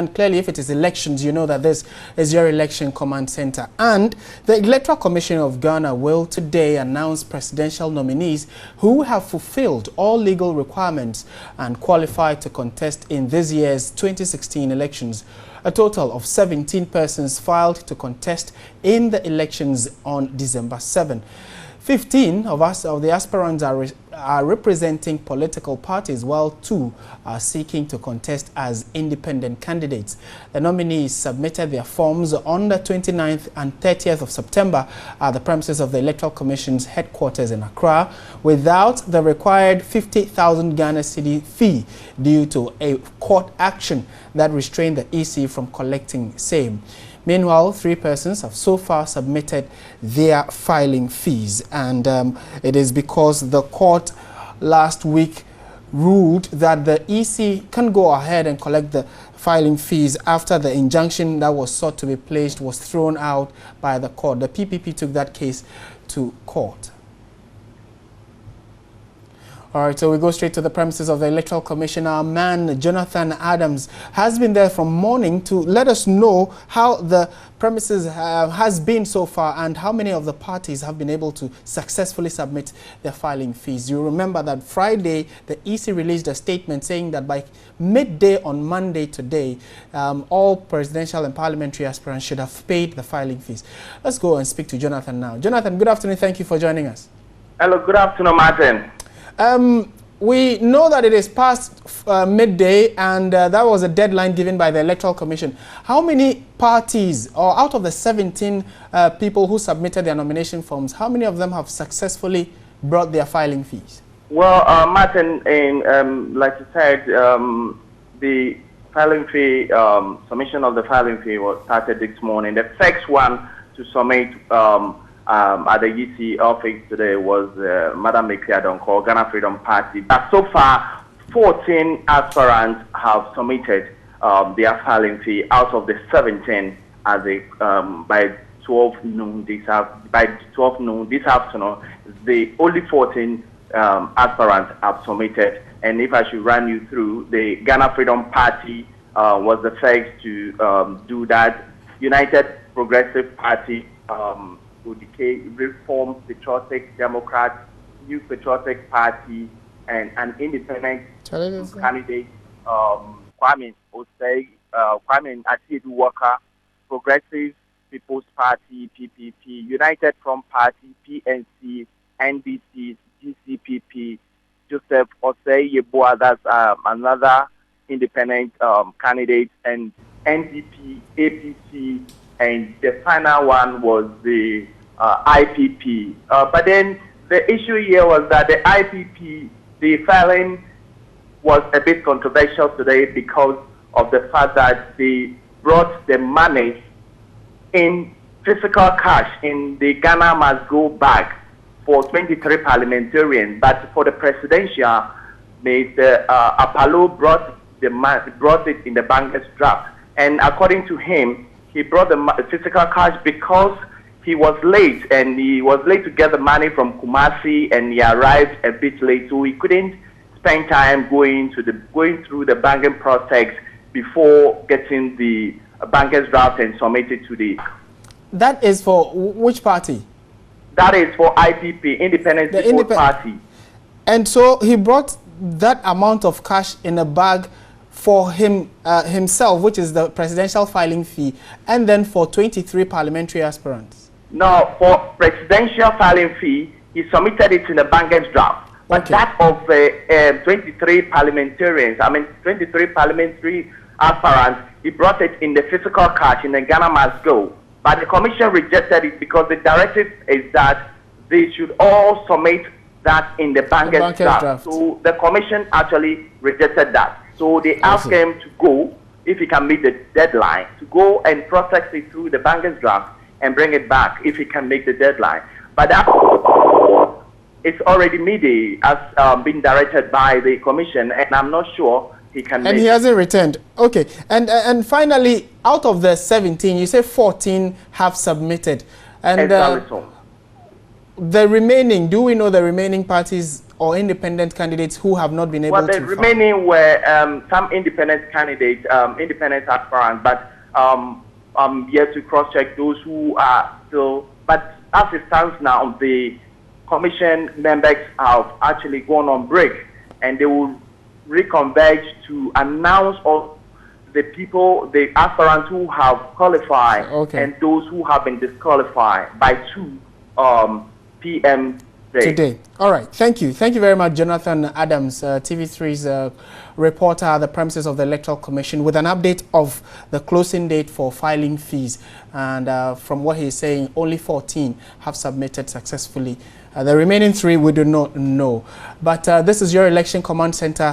And clearly, if it is elections, you know that this is your election command center. And the Electoral Commission of Ghana will today announce presidential nominees who have fulfilled all legal requirements and qualified to contest in this year's 2016 elections. A total of 17 persons filed to contest in the elections on December 7. 15 of the aspirants are representing political parties, while 2 are seeking to contest as independent candidates. The nominees submitted their forms on the 29th and 30th of September at the premises of the Electoral Commission's headquarters in Accra, without the required 50,000 Ghana cedi fee due to a court action that restrained the EC from collecting same. Meanwhile, 3 persons have so far submitted their filing fees, and it is because the court last week ruled that the EC can go ahead and collect the filing fees after the injunction that was sought to be placed was thrown out by the court. The PPP took that case to court. All right, so we go straight to the premises of the Electoral Commission. Our man, Jonathan Adams, has been there from morning to let us know how the premises has been so far and how many of the parties have been able to successfully submit their filing fees. You remember that Friday, the EC released a statement saying that by midday on Monday today, all presidential and parliamentary aspirants should have paid the filing fees. Let's go and speak to Jonathan now. Jonathan, good afternoon. Thank you for joining us. Hello, good afternoon, Martin. We know that it is past midday, and that was a deadline given by the Electoral Commission. How many parties, or out of the 17 people who submitted their nomination forms, how many of them have successfully brought their filing fees? Well, Martin, like you said, the filing fee, submission of the filing fee was started this morning. The first one to submit at the EC office today was Madam Mekiadonko, Ghana Freedom Party. But so far, 14 aspirants have submitted their filing fee out of the 17 as by 12 noon this afternoon. The only 14 aspirants have submitted. And if I should run you through, the Ghana Freedom Party was the first to do that. United Progressive Party, Reform Patriotic Democrats, New Patriotic Party, and an independent candidate, Kwame Asiedu-Dartey, Progressive People's Party, PPP, United Front Party, PNC, NDC, GCPP, Joseph Osei Yeboah, that's another independent candidate, and NDP, APC, and the final one was the IPP. But then the issue here was that the IPP, the filing was a bit controversial today because of the fact that they brought the money in physical cash in the Ghana Must Go bag for 23 parliamentarians. But for the presidential, Mr. Apollo brought it in the banker's draft. And according to him, he brought the physical cash because he was late, and he was late to get the money from Kumasi, and he arrived a bit late, so he couldn't spend time going through the banking process before getting the banker's draft and submit it to the. That is for which party? That is for IPP, Independent People's Party. And so he brought that amount of cash in a bag for himself, which is the presidential filing fee, and then for 23 parliamentary aspirants. No, for presidential filing fee, he submitted it in the banker's draft. But that of 23 parliamentarians, 23 parliamentary aspirants, he brought it in the physical cash in the Ghana Must Go. But the commission rejected it because the directive is that they should all submit that in the banker's draft. So the commission actually rejected that. So they asked him to go, if he can meet the deadline, to go and process it through the banker's draft and bring it back if he can make the deadline. But that it's already midday as been directed by the commission, and I'm not sure he can and he hasn't returned. Okay. And finally, out of the 17, you say 14 have submitted. And the remaining, do we know the remaining parties or independent candidates who have not been able well, to? The remaining were some independent candidates, independent aspirants, but yet to cross-check those who are still. But as it stands now, the commission members have actually gone on break, and they will reconverge to announce all the people, the aspirants who have qualified, and those who have been disqualified by 2 p.m. today. All right. Thank you. Thank you very much, Jonathan Adams, TV3's reporter at the premises of the Electoral Commission, with an update of the closing date for filing fees. And from what he's saying, only 14 have submitted successfully. The remaining 3 we do not know. But this is your Election Command Center.